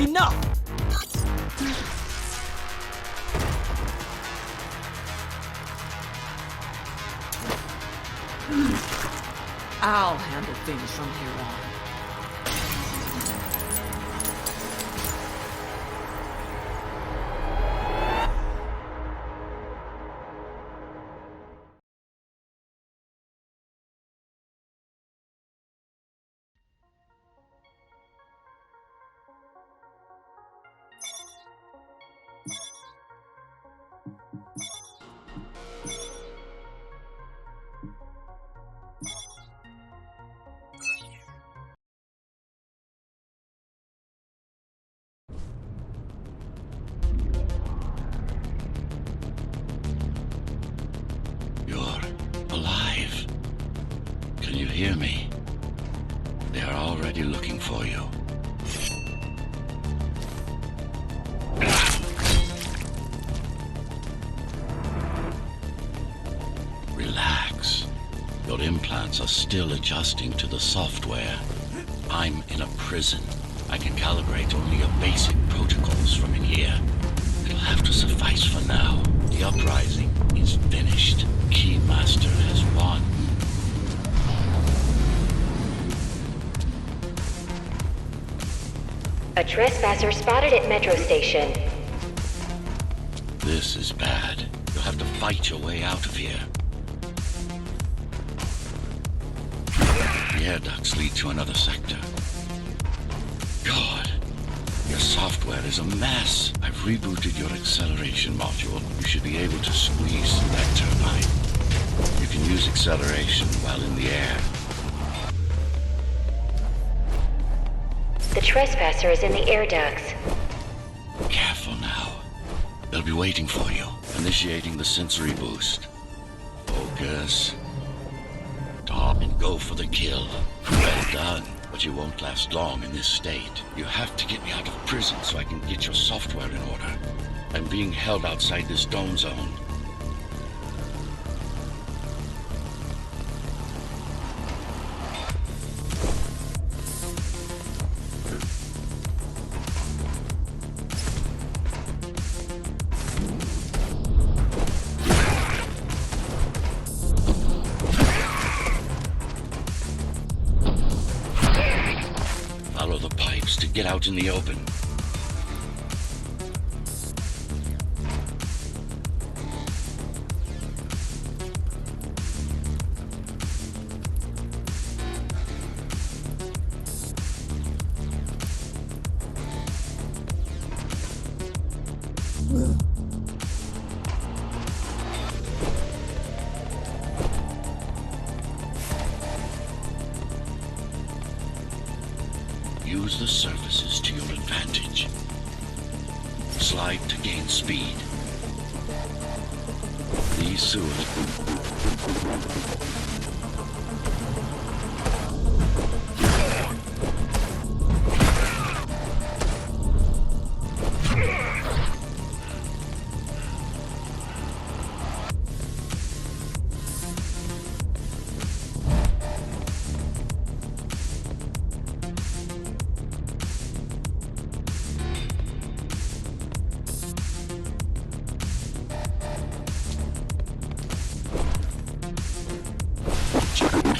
enough! I'll handle things from here on. You're alive. Can you hear me? They are already looking for you. Relax. Your implants are still adjusting to the software. I'm in a prison. I can calibrate only your basic protocols from in here. It'll have to suffice for now. The uprising is finished. Keymaster has won. A trespasser spotted at Metro Station. This is bad. You'll have to fight your way out of here. The air ducts lead to another sector. God, your software is a mess. I've rebooted your acceleration module. You should be able to squeeze through that turbine. You can use acceleration while in the air. The trespasser is in the air ducts. Careful now. They'll be waiting for you. Initiating the sensory boost. Focus. Stop and go for the kill. Well done. But you won't last long in this state. You have to get me out of prison so I can get your software in order. I'm being held outside this dome zone. Follow the pipes to get out in the open. Use the surfaces to your advantage. Slide to gain speed. These sewers...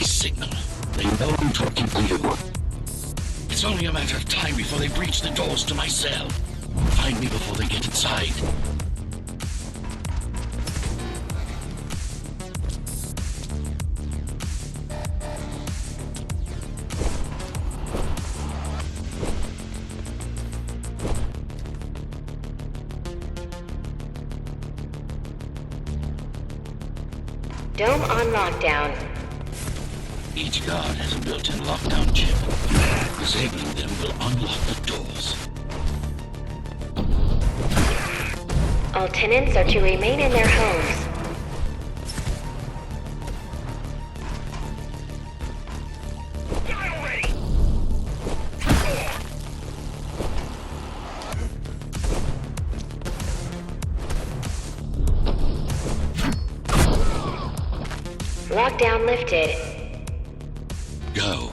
signal. They know I'm talking to you. It's only a matter of time before they breach the doors to my cell. Find me before they get inside. Dome on lockdown. Each guard has a built-in lockdown chip. Disabling them will unlock the doors. All tenants are to remain in their homes. Lockdown lifted. Go.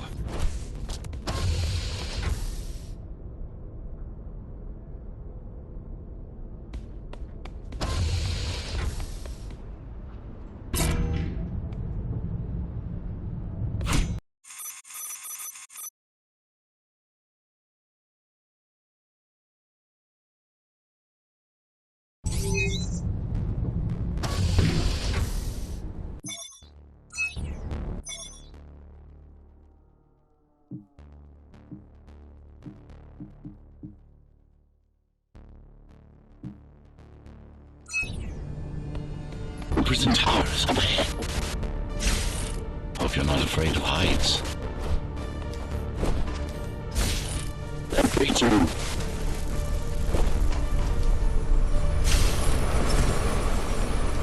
The tower is up ahead. Hope you're not afraid of heights. That creature.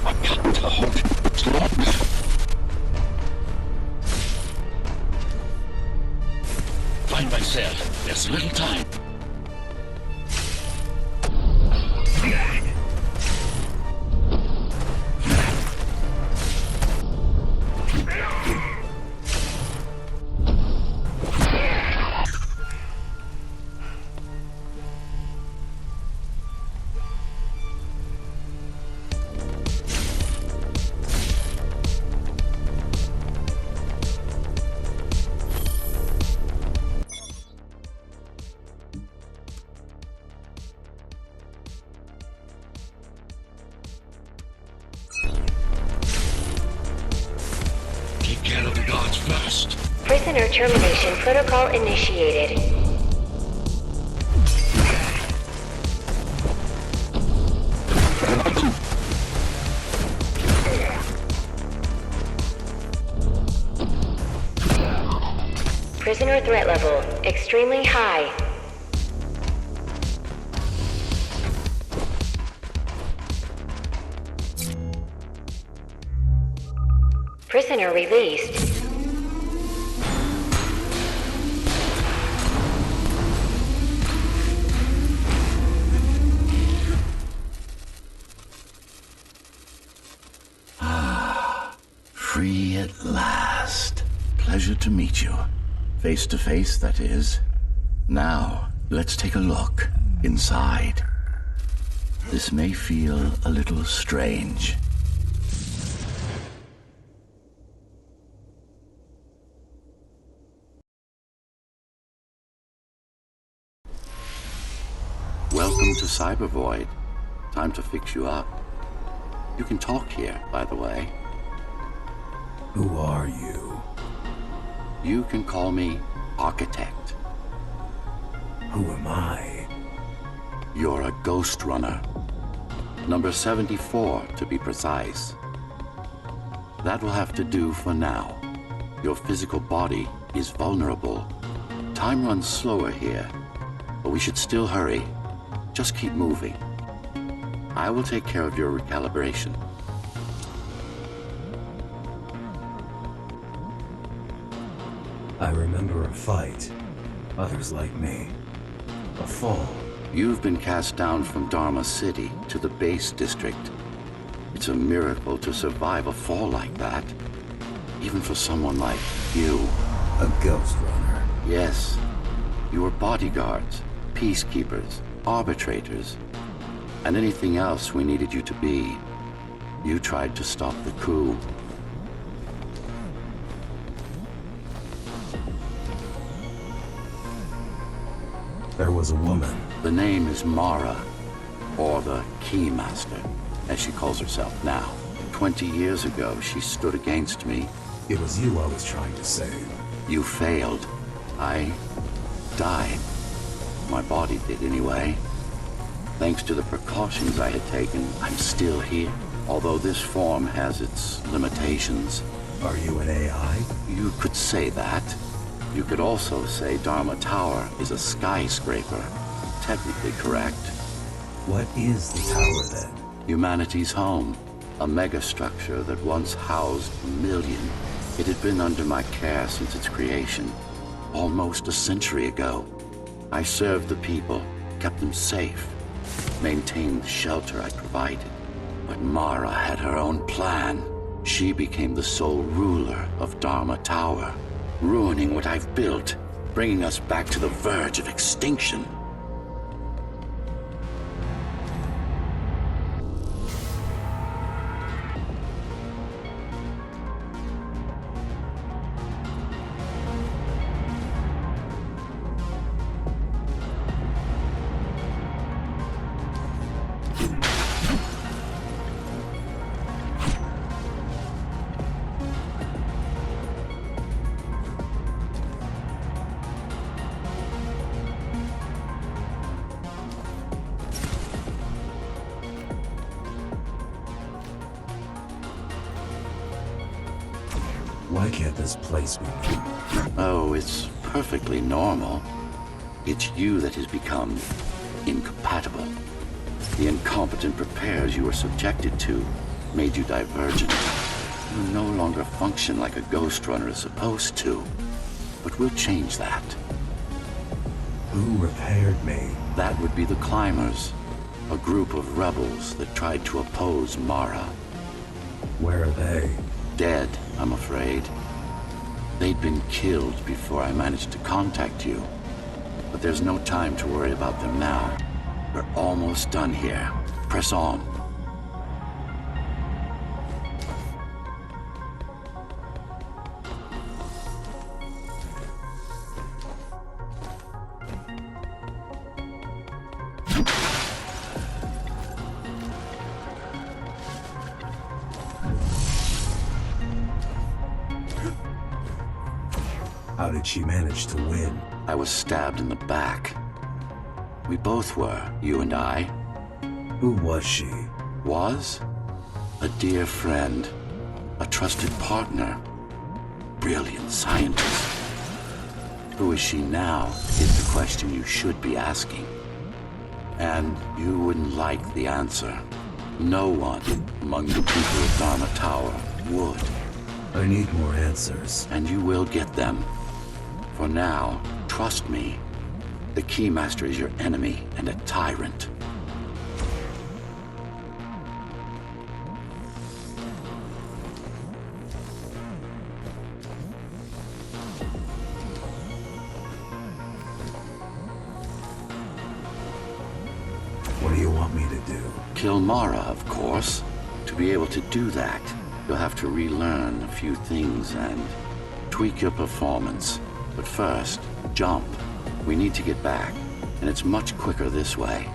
I've got to hold it longer. Find my cell. There's little time. Take care of the guards first. Prisoner termination protocol initiated. Prisoner threat level extremely high. Prisoner released. Free at last. Pleasure to meet you. Face to face, that is. Now, let's take a look inside. This may feel a little strange. Welcome to Cybervoid. Time to fix you up. You can talk here, by the way. Who are you? You can call me Architect. Who am I? You're a ghost runner. Number 74, to be precise. That will have to do for now. Your physical body is vulnerable. Time runs slower here, but we should still hurry. Just keep moving. I will take care of your recalibration. I remember a fight. Others like me. A fall. You've been cast down from Dharma City to the base district. It's a miracle to survive a fall like that. Even for someone like you. A ghost runner. Yes. You were bodyguards, peacekeepers, arbitrators, and anything else we needed you to be. You tried to stop the coup. There was a woman. The name is Mara, or the Keymaster, as she calls herself now. 20 years ago, she stood against me. It was you I was trying to save. You failed. I died. My body did anyway. Thanks to the precautions I had taken, I'm still here. Although this form has its limitations. Are you an AI? You could say that. You could also say Dharma Tower is a skyscraper. Technically correct. What is the tower then? Humanity's home. A megastructure that once housed a million. It had been under my care since its creation. Almost a century ago. I served the people, kept them safe, maintained the shelter I provided. But Mara had her own plan. She became the sole ruler of Dharma Tower, ruining what I've built, bringing us back to the verge of extinction. Why can't this place be me? Oh, it's perfectly normal. It's you that has become incompatible. The incompetent repairs you were subjected to made you divergent. You no longer function like a Ghost Runner is supposed to. But we'll change that. Who repaired me? That would be the Climbers, a group of rebels that tried to oppose Mara. Where are they? Dead, I'm afraid. They'd been killed before I managed to contact you. But there's no time to worry about them now. We're almost done here. Press on. How did she manage to win? I was stabbed in the back. We both were, you and I. Who was she? Was? A dear friend. A trusted partner. Brilliant scientist. Who is she now is the question you should be asking. And you wouldn't like the answer. No one among the people of Dharma Tower would. I need more answers. And you will get them. For now, trust me. The Keymaster is your enemy and a tyrant. What do you want me to do? Kill Mara, of course. To be able to do that, you'll have to relearn a few things and tweak your performance. But first, jump. We need to get back, and it's much quicker this way.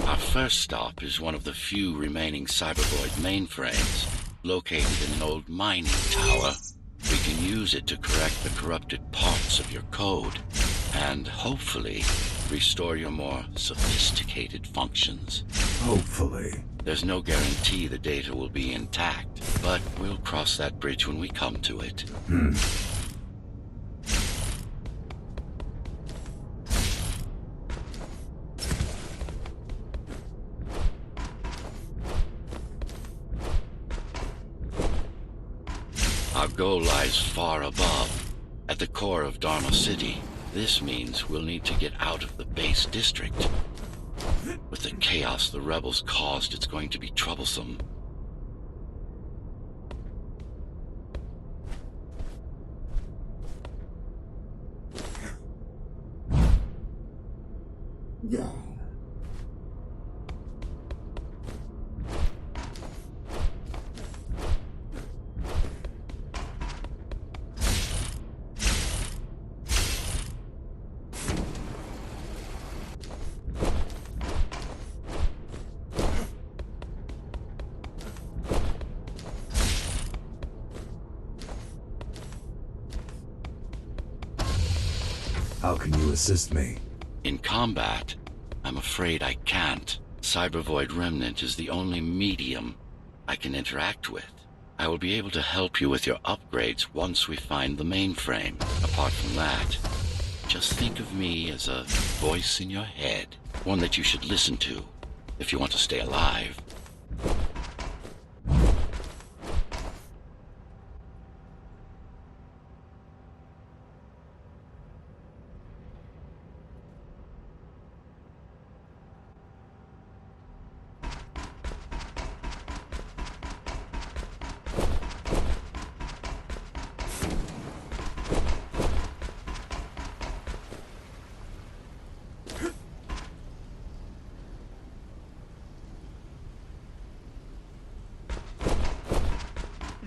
Our first stop is one of the few remaining Cybervoid mainframes, located in an old mining tower. We can use it to correct the corrupted parts of your code, and hopefully restore your more sophisticated functions. Hopefully. There's no guarantee the data will be intact, but we'll cross that bridge when we come to it. Our goal lies far above, at the core of Dharma City. This means we'll need to get out of the base district. With the chaos the rebels caused, it's going to be troublesome. How can you assist me? In combat, I'm afraid I can't. Cybervoid Remnant is the only medium I can interact with. I will be able to help you with your upgrades once we find the mainframe. Apart from that, just think of me as a voice in your head, one that you should listen to if you want to stay alive.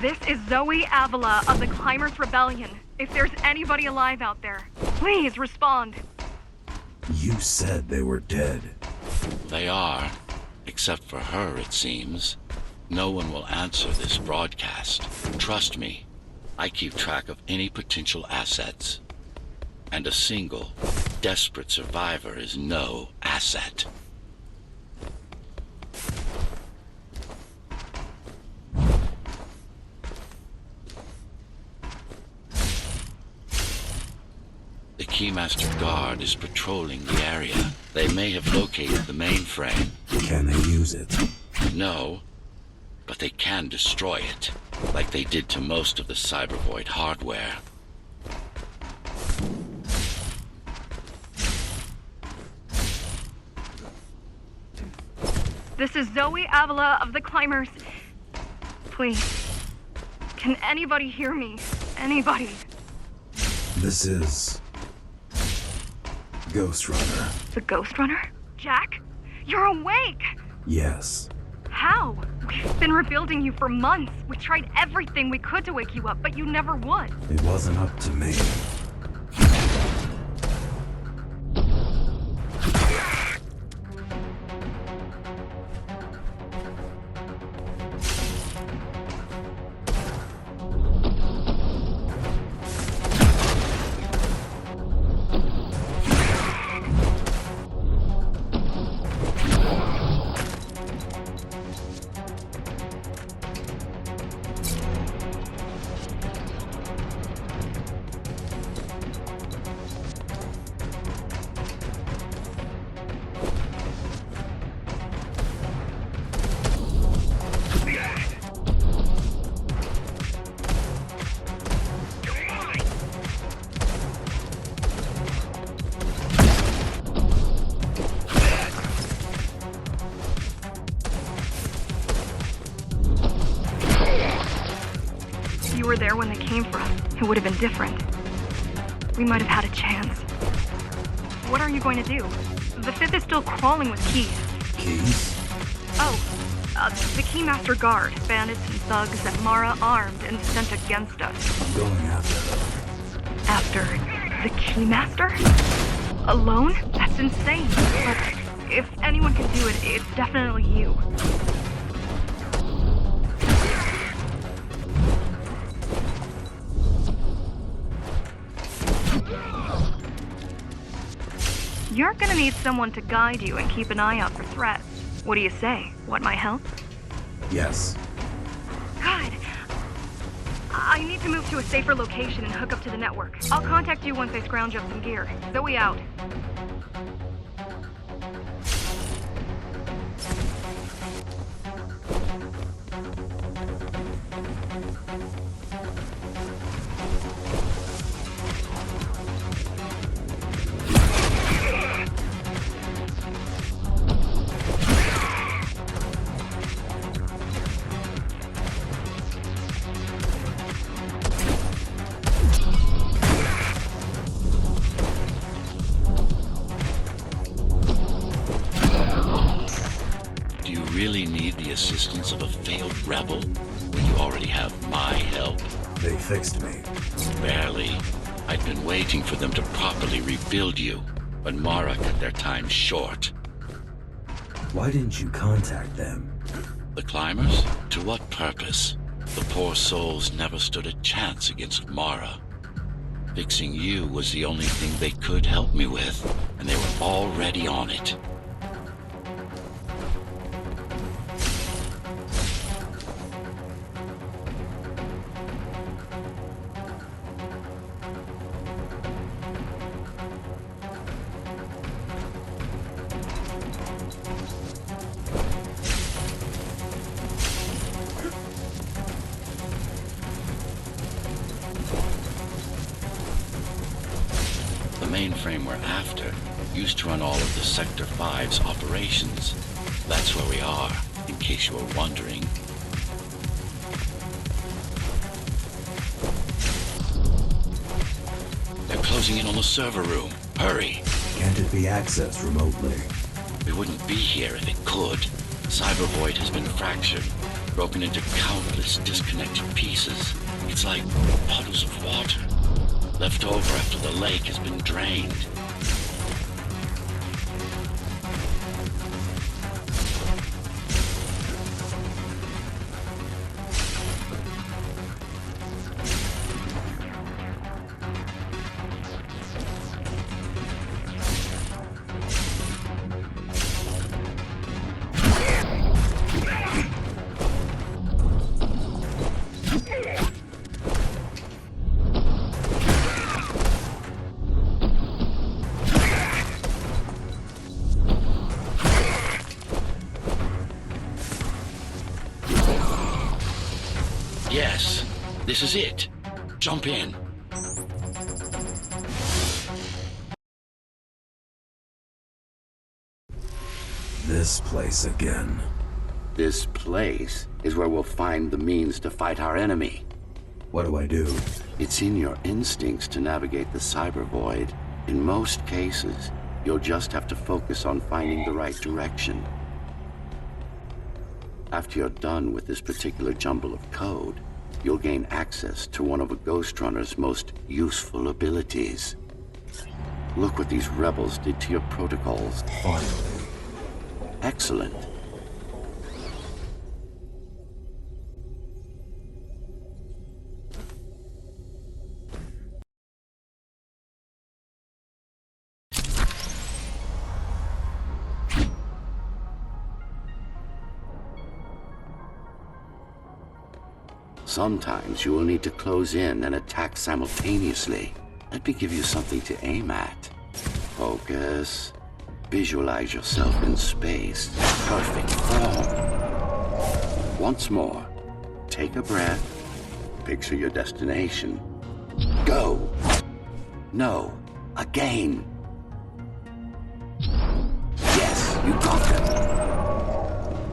This is Zoe Avila of the Climbers Rebellion. If there's anybody alive out there, please respond. You said they were dead. They are. Except for her, it seems. No one will answer this broadcast. Trust me, I keep track of any potential assets. And a single, desperate survivor is no asset. The Keymaster Guard is patrolling the area. They may have located the mainframe. Can they use it? No, but they can destroy it, like they did to most of the Cybervoid hardware. This is Zoe Avila of the Climbers. Please, can anybody hear me? Anybody? This is... Ghost Runner. The Ghost Runner? Jack? You're awake! Yes. How? We've been rebuilding you for months. We tried everything we could to wake you up, but you never would. It wasn't up to me. You were there when they came for us. It would have been different. We might have had a chance. What are you going to do? The Fifth is still crawling with keys. Keys? Oh, the Keymaster Guard. Bandits and thugs that Mara armed and sent against us. I'm going after them. After the Keymaster? Alone? That's insane. But if anyone can do it, it's definitely you. You're gonna need someone to guide you and keep an eye out for threats. What do you say? Want my help? Yes. Good. I need to move to a safer location and hook up to the network. I'll contact you once I scrounge up some gear. Zoe out. Really need the assistance of a failed rebel when you already have my help? They fixed me. Barely. I'd been waiting for them to properly rebuild you, but Mara cut their time short. Why didn't you contact them? The Climbers? To what purpose? The poor souls never stood a chance against Mara. Fixing you was the only thing they could help me with, and they were already on it. The mainframe we're after used to run all of the Sector 5's operations. That's where we are, in case you were wondering. They're closing in on the server room. Hurry! Can't it be accessed remotely? We wouldn't be here if it could. Cybervoid has been fractured. broken into countless disconnected pieces. It's like puddles of water, left over after the lake has been drained. Yes, this is it. Jump in. This place again. This place is where we'll find the means to fight our enemy. What do I do? It's in your instincts to navigate the cyber void. In most cases, you'll just have to focus on finding the right direction. After you're done with this particular jumble of code, you'll gain access to one of a Ghost Runner's most useful abilities. Look what these rebels did to your protocols. Finally. Excellent. Sometimes you will need to close in and attack simultaneously. Let me give you something to aim at. Focus. Visualize yourself in space. Perfect form. Once more. Take a breath. Picture your destination. Go. No. Again. Yes, you got them.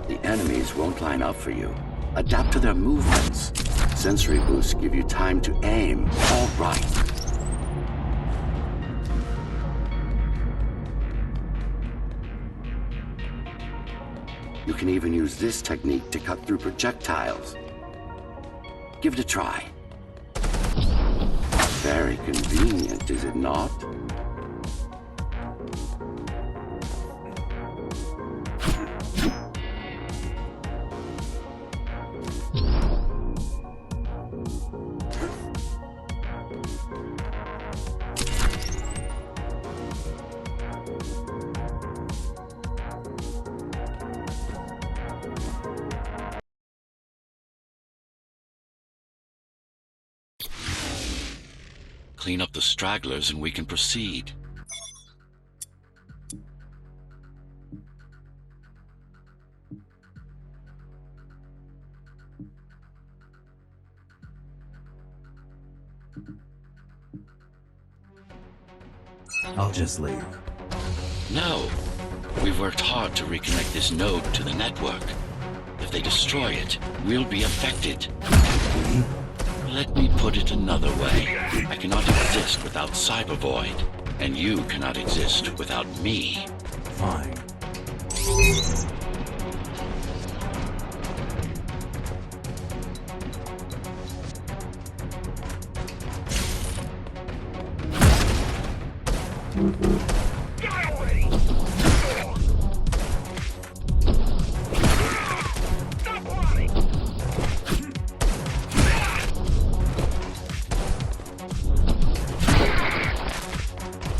The enemies won't line up for you. Adapt to their movements. Sensory boosts give you time to aim. All right. You can even use this technique to cut through projectiles. Give it a try. Very convenient, is it not? Clean up the stragglers and we can proceed. I'll just leave. No. We've worked hard to reconnect this node to the network. If they destroy it, we'll be affected. Let me put it another way. I cannot exist without Cyber Void, and you cannot exist without me. Fine.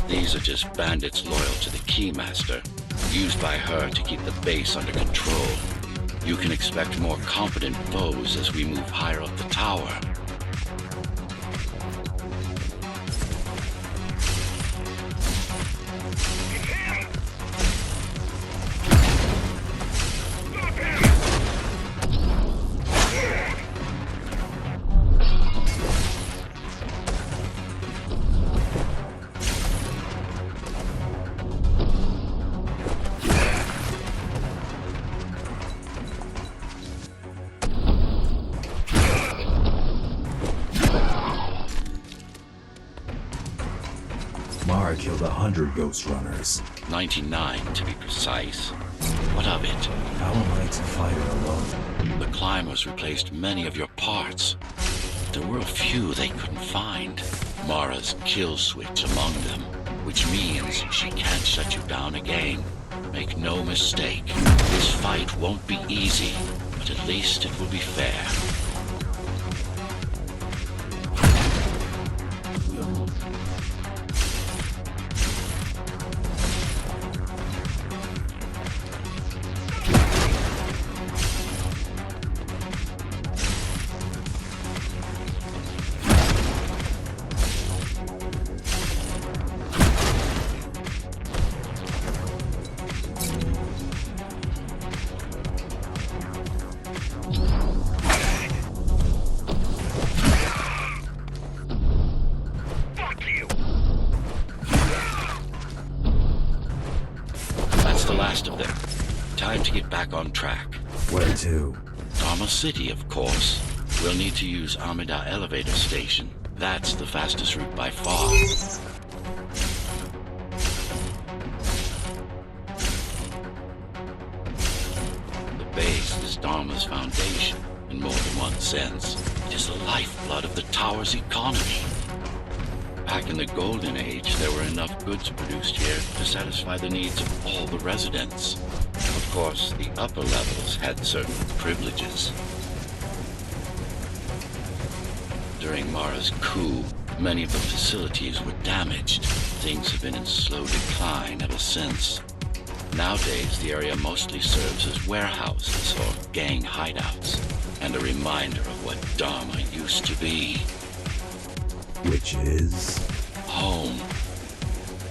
These are just bandits loyal to the Keymaster, used by her to keep the base under control. You can expect more competent foes as we move higher up the tower. Mara killed 100 Ghost Runners. 99 to be precise. What of it? How am I to fight it alone? The climbers replaced many of your parts. There were a few they couldn't find. Mara's kill switch among them, which means she can't shut you down again. Make no mistake, this fight won't be easy, but at least it will be fair. Last of them. Time to get back on track. Where to? Dharma City, of course. We'll need to use Amida Elevator Station. That's the fastest route by far. The base is Dharma's foundation, in more than one sense. It is the lifeblood of the tower's economy. Back in the Golden Age, there were enough goods produced here to satisfy the needs of all the residents. Of course, the upper levels had certain privileges. During Mara's coup, many of the facilities were damaged. Things have been in slow decline ever since. Nowadays, the area mostly serves as warehouses or gang hideouts, and a reminder of what Dharma used to be. Which is? Home.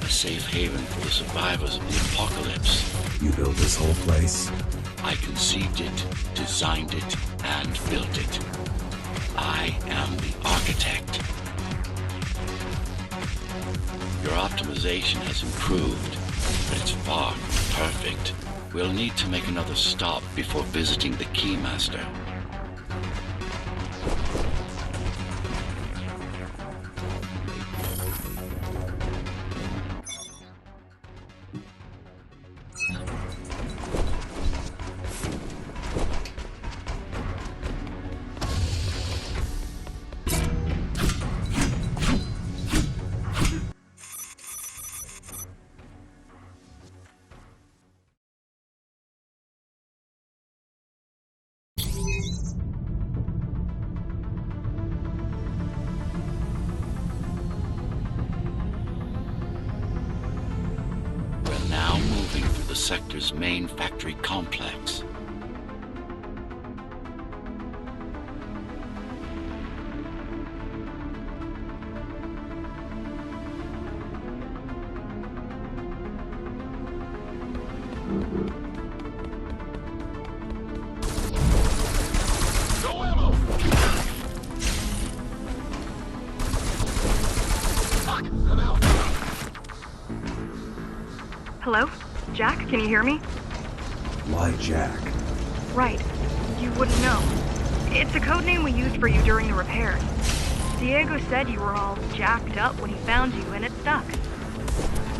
A safe haven for the survivors of the apocalypse. You built this whole place? I conceived it, designed it, and built it. I am the architect. Your optimization has improved, but it's far from perfect. We'll need to make another stop before visiting the Keymaster. The sector's main factory complex. Hello? Jack, can you hear me? Why Jack? Right. You wouldn't know. It's a code name we used for you during the repairs. Diego said you were all jacked up when he found you, and it stuck.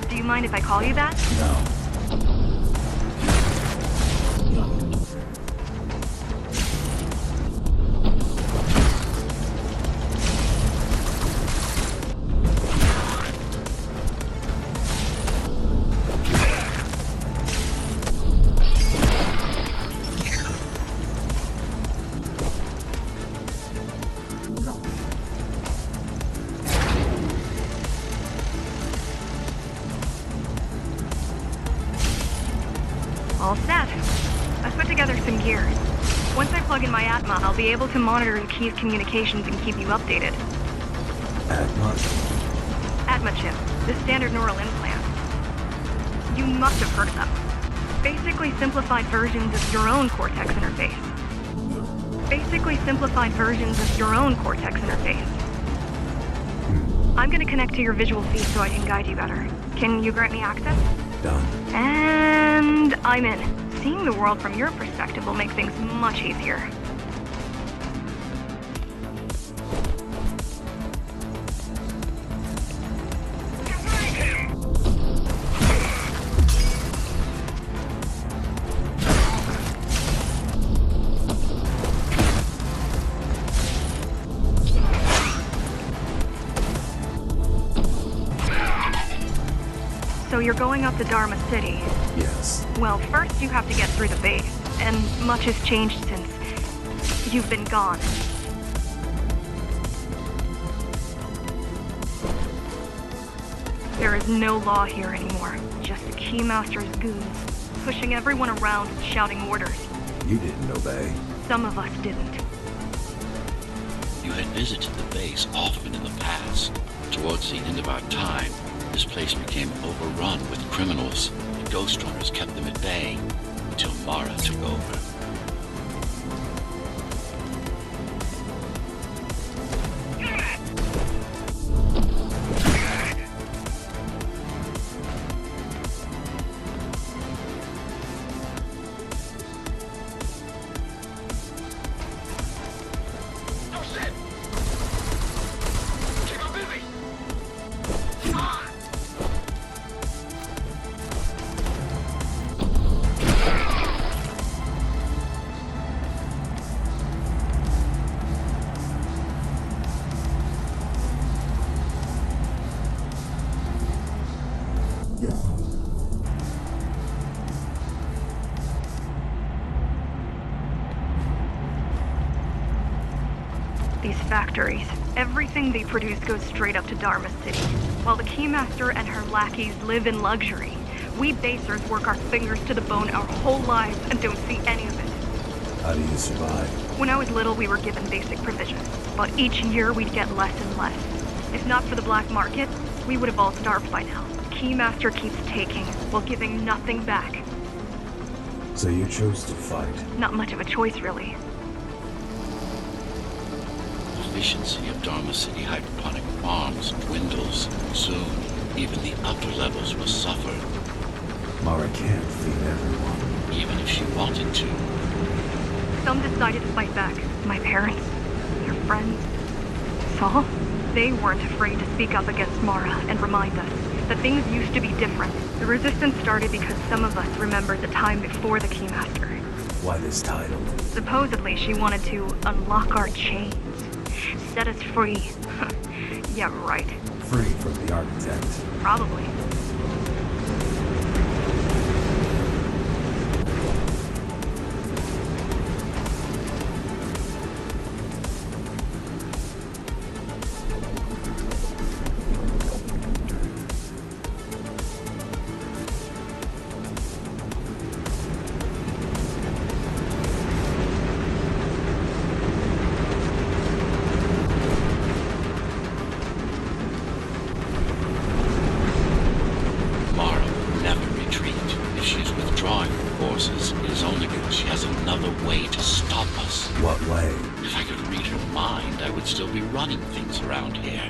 Do you mind if I call you that? No. All set. I've put together some gear. Once I plug in my Atma, I'll be able to monitor the key's communications and keep you updated. Atma? Atma chip, the standard neural implant. You must have heard of them. Basically simplified versions of your own Cortex interface. I'm gonna connect to your visual feed so I can guide you better. Can you grant me access? Done. And I'm in. Seeing the world from your perspective will make things much easier. So you're going up to Dharma City. Yes. Well, first you have to get through the base, and much has changed since you've been gone. There is no law here anymore, just the Keymaster's goons, pushing everyone around and shouting orders. You didn't obey. Some of us didn't. You had visited the base often in the past. Towards the end of our time, this place became overrun with criminals. The Ghost Runners kept them at bay until Mara took over. These factories, everything they produce goes straight up to Dharma City. While the Keymaster and her lackeys live in luxury, we basers work our fingers to the bone our whole lives and don't see any of it. How do you survive? When I was little, we were given basic provisions, but each year we'd get less and less. If not for the black market, we would have all starved by now. The Keymaster keeps taking, while giving nothing back. So you chose to fight. Not much of a choice, really. Efficiency of Dharma City hydroponic farms dwindles. Soon, even the upper levels will suffer, Mara can't feed everyone. even if she wanted to. Some decided to fight back. My parents, their friends, Saul. They weren't afraid to speak up against Mara and remind us that things used to be different. The resistance started because some of us remembered the time before the Keymaster. Why this title? Supposedly, she wanted to unlock our chains. Set us free. Yeah, right. Free from the architect. Probably. Mara will never retreat. If she's withdrawing her forces, it is only because she has another way to stop us. What way? If I could read her mind, I would still be running things around here.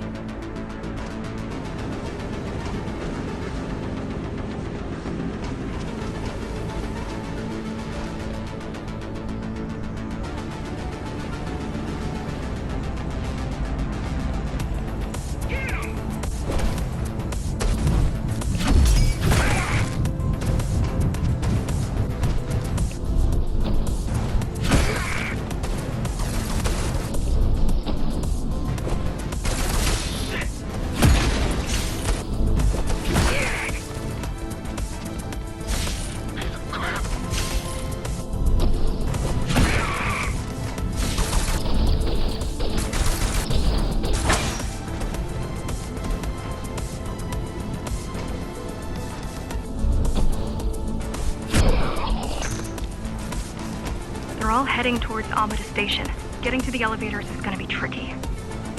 They're all heading towards Amida Station. Getting to the elevators is gonna be tricky.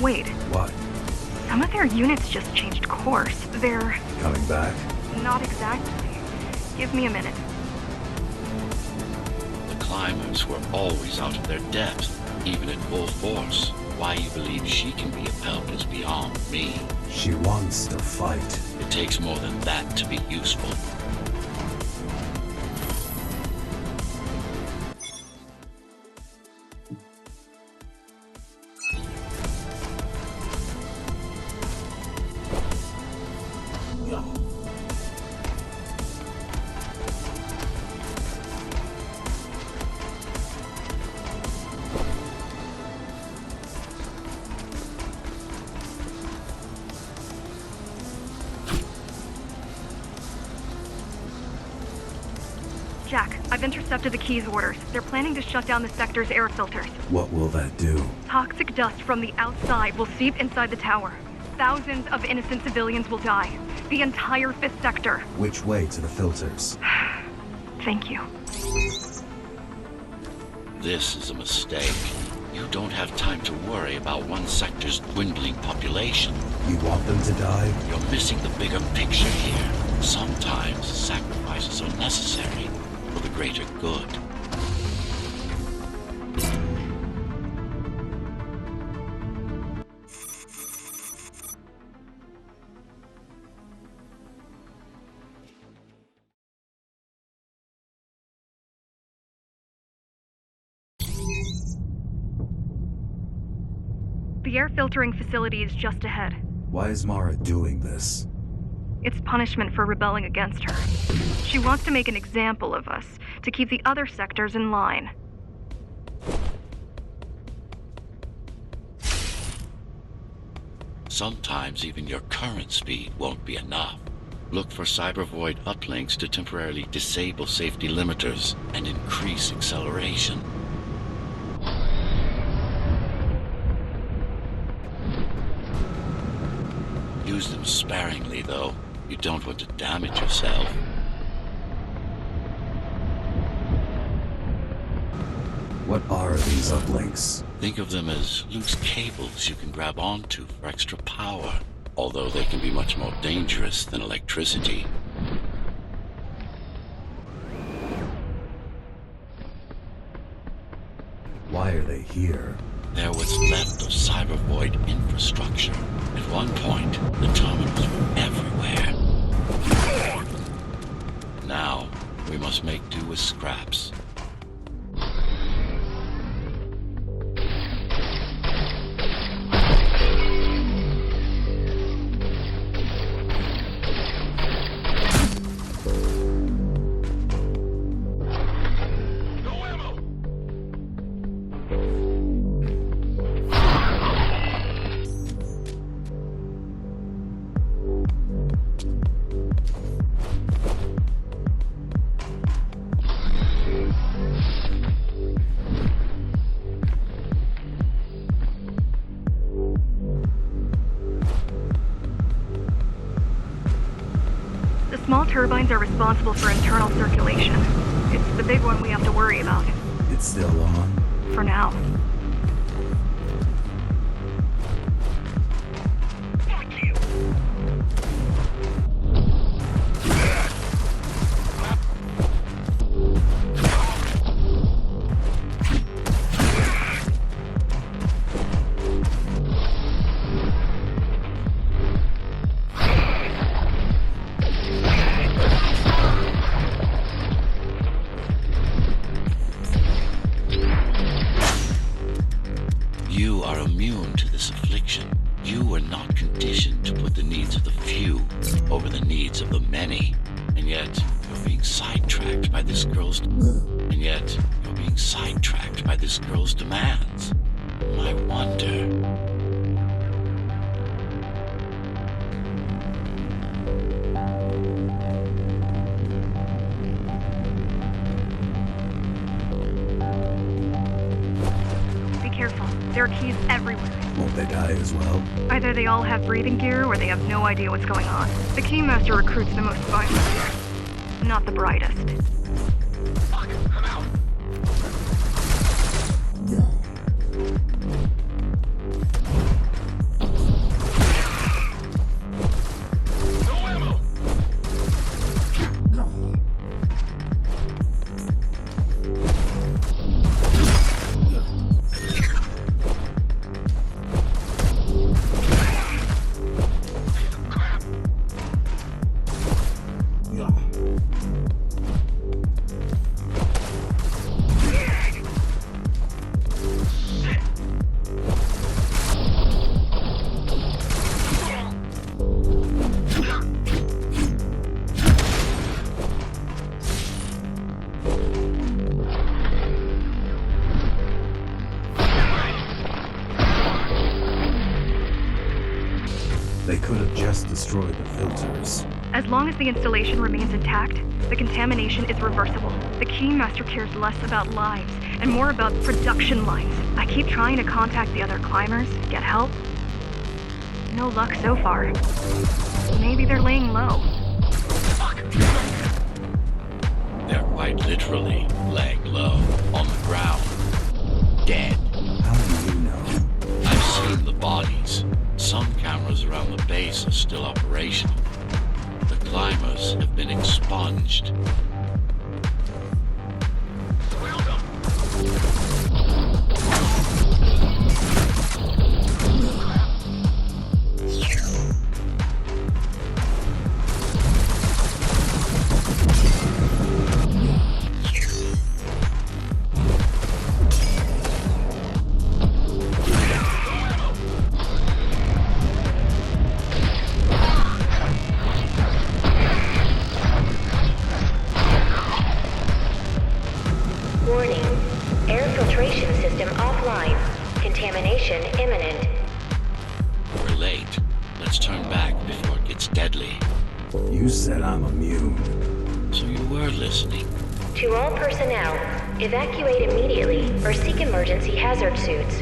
Wait, What? some of their units just changed course. They're... Coming back? not exactly. Give me a minute. The climbers were always out of their depth, even at full force. Why you believe she can be of help is beyond me. She wants to fight. It takes more than that to be useful. I've intercepted the Key's orders. They're planning to shut down the sector's air filters. What will that do? Toxic dust from the outside will seep inside the tower. Thousands of innocent civilians will die. The entire 5th sector. Which way to the filters? Thank you. This is a mistake. You don't have time to worry about one sector's dwindling population. You want them to die? You're missing the bigger picture here. Sometimes sacrifices are necessary for the greater good. The air filtering facility is just ahead. Why is Mara doing this? It's punishment for rebelling against her. She wants to make an example of us, to keep the other sectors in line. Sometimes even your current speed won't be enough. Look for cybervoid uplinks to temporarily disable safety limiters and increase acceleration. Use them sparingly, though. You don't want to damage yourself. What are these uplinks? Think of them as loose cables you can grab onto for extra power, although they can be much more dangerous than electricity. Why are they here? They're what's left of cybervoid infrastructure. At one point, the terminals were everywhere. Now, we must make do with scraps. Small turbines are responsible for internal circulation. It's the big one we have to worry about. It's still on? For now. You are immune to this affliction. You were not conditioned to put the needs of the few over the needs of the many. And yet, you're being sidetracked by this girl's... demands. I wonder... Careful. There are keys everywhere. Won't they die as well? Either they all have breathing gear or they have no idea what's going on. The Keymaster recruits the most violent. Not the brightest. Fuck, I'm out. No ammo. They could have just destroyed the filters. As long as the installation remains intact, the contamination is reversible. The Keymaster cares less about lives and more about production lines. I keep trying to contact the other climbers, get help. No luck so far. Maybe they're laying low. They're quite literally laying low on the ground. Dead. How do you know? I've seen the bodies. Some cameras around the base are still operational. The climbers have been expunged. Warning. Air filtration system offline. Contamination imminent. We're late. Let's turn back before it gets deadly. You said I'm immune. So you were listening. To all personnel, evacuate immediately or seek emergency hazard suits.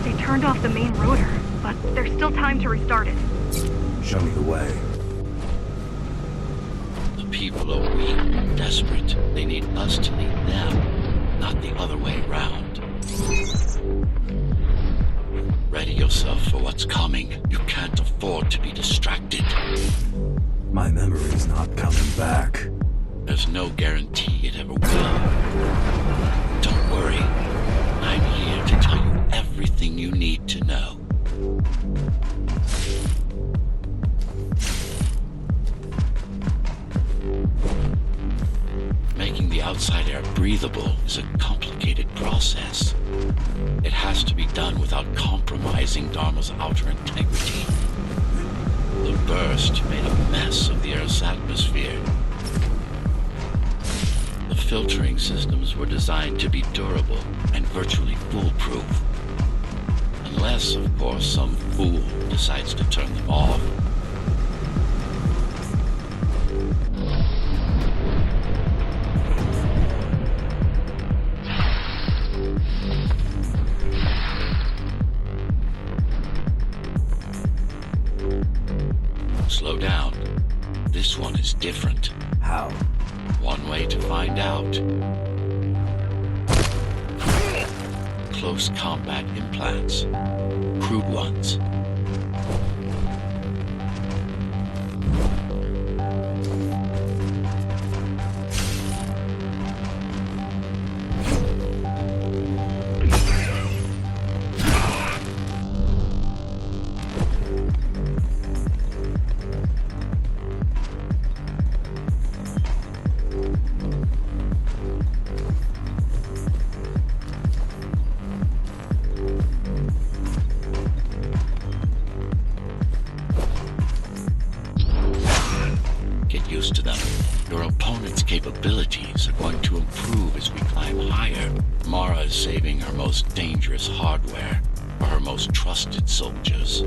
They turned off the main rotor, but there's still time to restart it. Show me the way. The people are weak and desperate. They need us to lead them, not the other way around. Ready yourself for what's coming. You can't afford to be distracted. My memory's not coming back. There's no guarantee it ever will. Don't worry. I'm here to tell you everything you need to know. Making the outside air breathable is a complicated process. It has to be done without compromising Dharma's outer integrity. The burst made a mess of the Earth's atmosphere. The filtering systems were designed to be durable and virtually foolproof. Unless, of course, some fool decides to turn them off. Slow down. This one is different. How? One way to find out. Close combat implants. Crude ones. Used to them. Your opponent's capabilities are going to improve as we climb higher. Mara is saving her most dangerous hardware for her most trusted soldiers.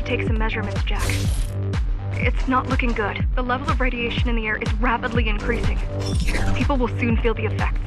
Take some measurements, Jack. It's not looking good. The level of radiation in the air is rapidly increasing. People will soon feel the effects.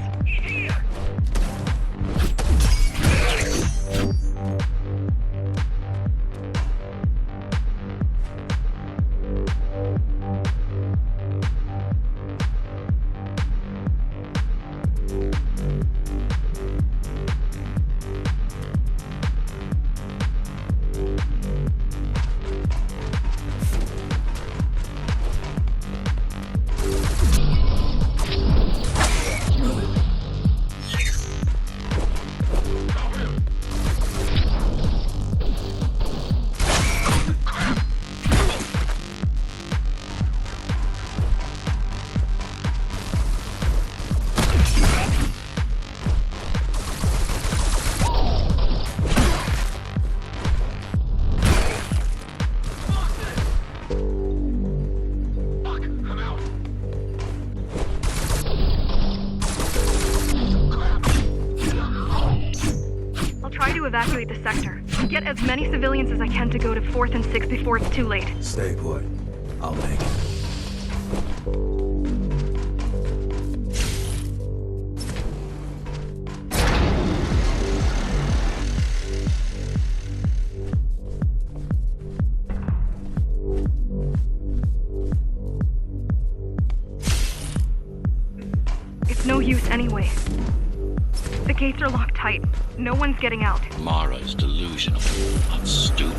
evacuate the sector. Get as many civilians as I can to go to 4th and 6th before it's too late. Stay put. I'll make it. It's no use anyway. The gates are locked tight. No one's getting out. Mara is delusional, not stupid.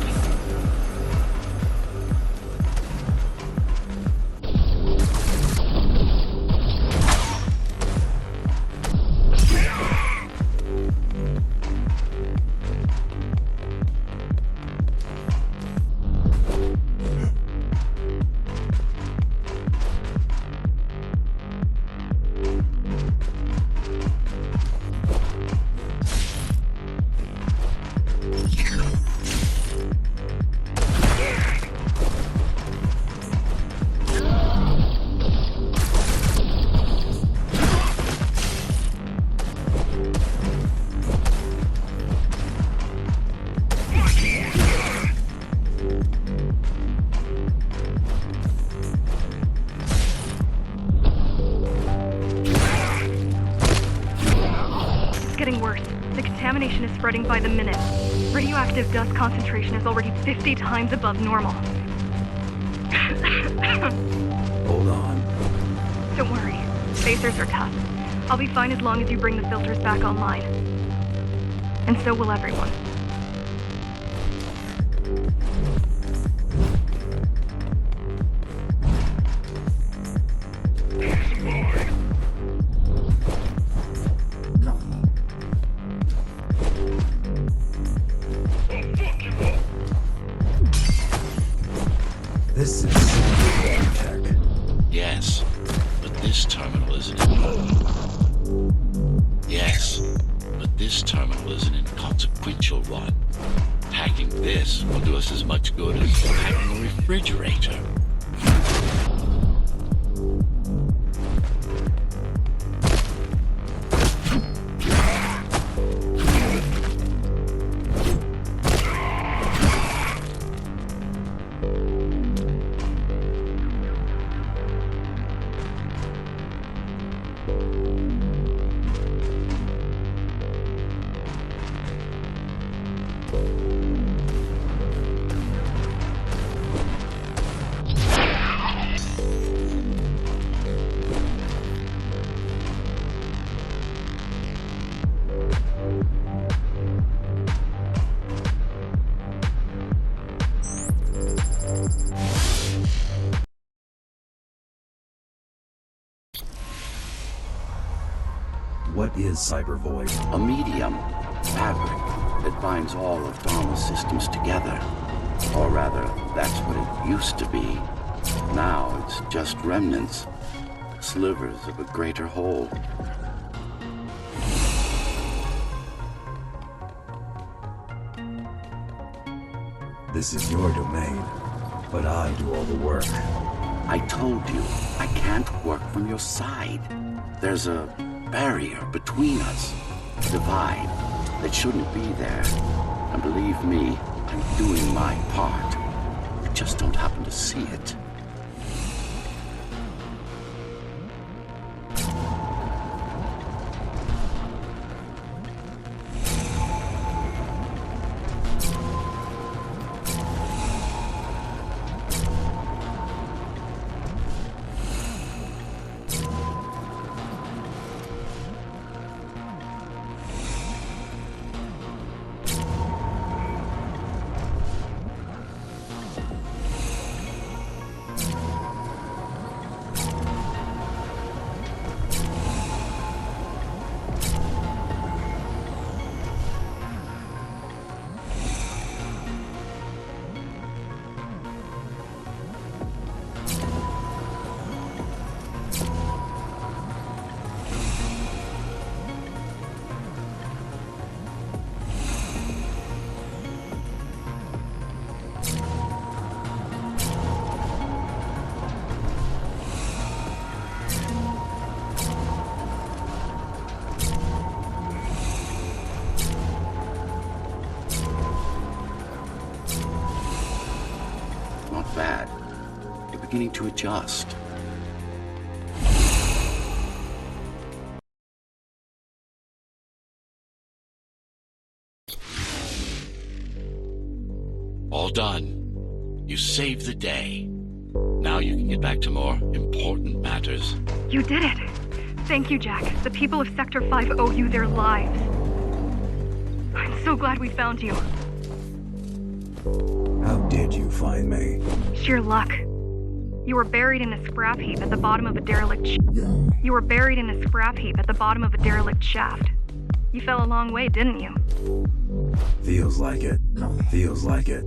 Contamination is spreading by the minute. Radioactive dust concentration is already 50 times above normal. Hold on. Don't worry. Spacers are tough. I'll be fine as long as you bring the filters back online. And so will everyone. This is Cybervoid tech. Yes, but this terminal isn't in... Yes, but this terminal is an inconsequential one. Hacking this will do us as much good as hacking a refrigerator. What is Cybervoid? A medium, fabric, that binds all of Dharma's systems together. Or rather, that's what it used to be. Now it's just remnants, slivers of a greater whole. This is your domain, but I do all the work. I told you, I can't work from your side. There's a barrier between us, a divide that shouldn't be there. And believe me, I'm doing my part. You just don't happen to see it. beginning to adjust. All done. You saved the day. Now you can get back to more important matters. You did it. Thank you, Jack. The people of Sector 5 owe you their lives. I'm so glad we found you. How did you find me? Sheer luck. You were buried in a scrap heap at the bottom of a derelict shaft. You fell a long way, didn't you? Feels like it. Feels like it.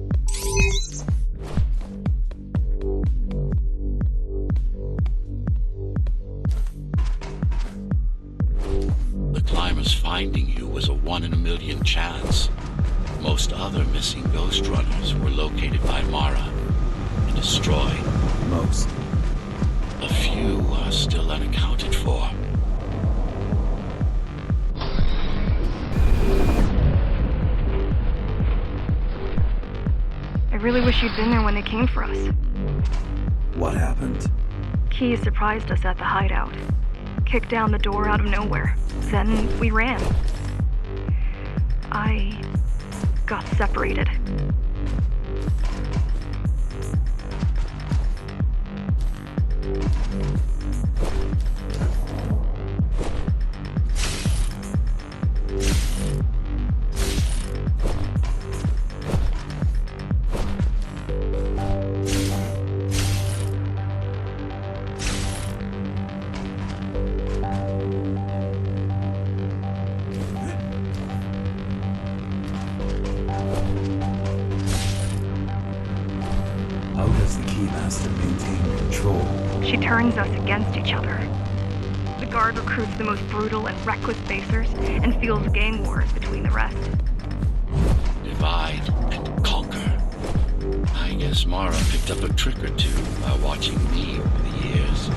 The climbers finding you was a 1 in a million chance. Most other missing Ghost Runners were located by Mara and destroyed. Most. A few are still unaccounted for. I really wish you'd been there when they came for us. What happened? Key surprised us at the hideout. Kicked down the door out of nowhere. Then we ran. I got separated. How does the Keymaster maintain control? She turns us against each other. The Guard recruits the most brutal and reckless basers and fields gang wars between the rest. Divide and conquer. I guess Mara picked up a trick or two by watching me over the years.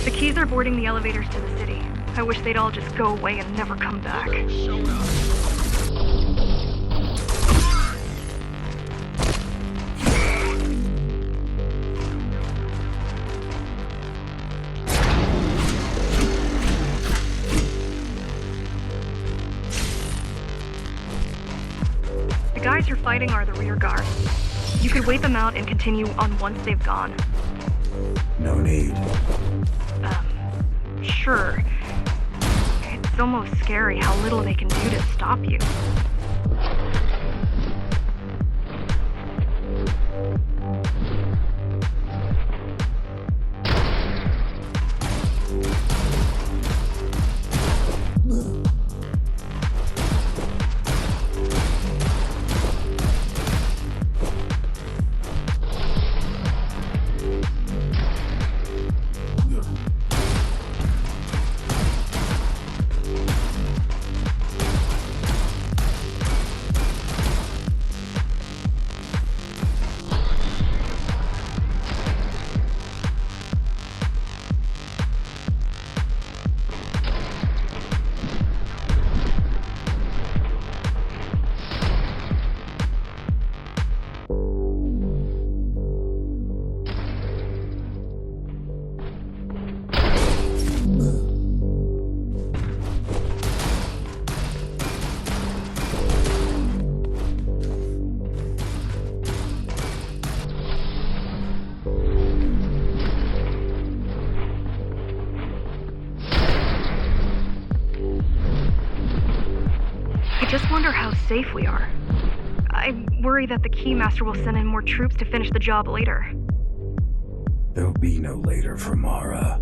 The Keys are boarding the elevators to the city. I wish they'd all just go away and never come back. The guys you're fighting are the rear guard. You could wait them out and continue on once they've gone. No need. Sure. It's almost scary how little they can do to stop you. I just wonder how safe we are. I worry that the Keymaster will send in more troops to finish the job later. There'll be no later for Mara.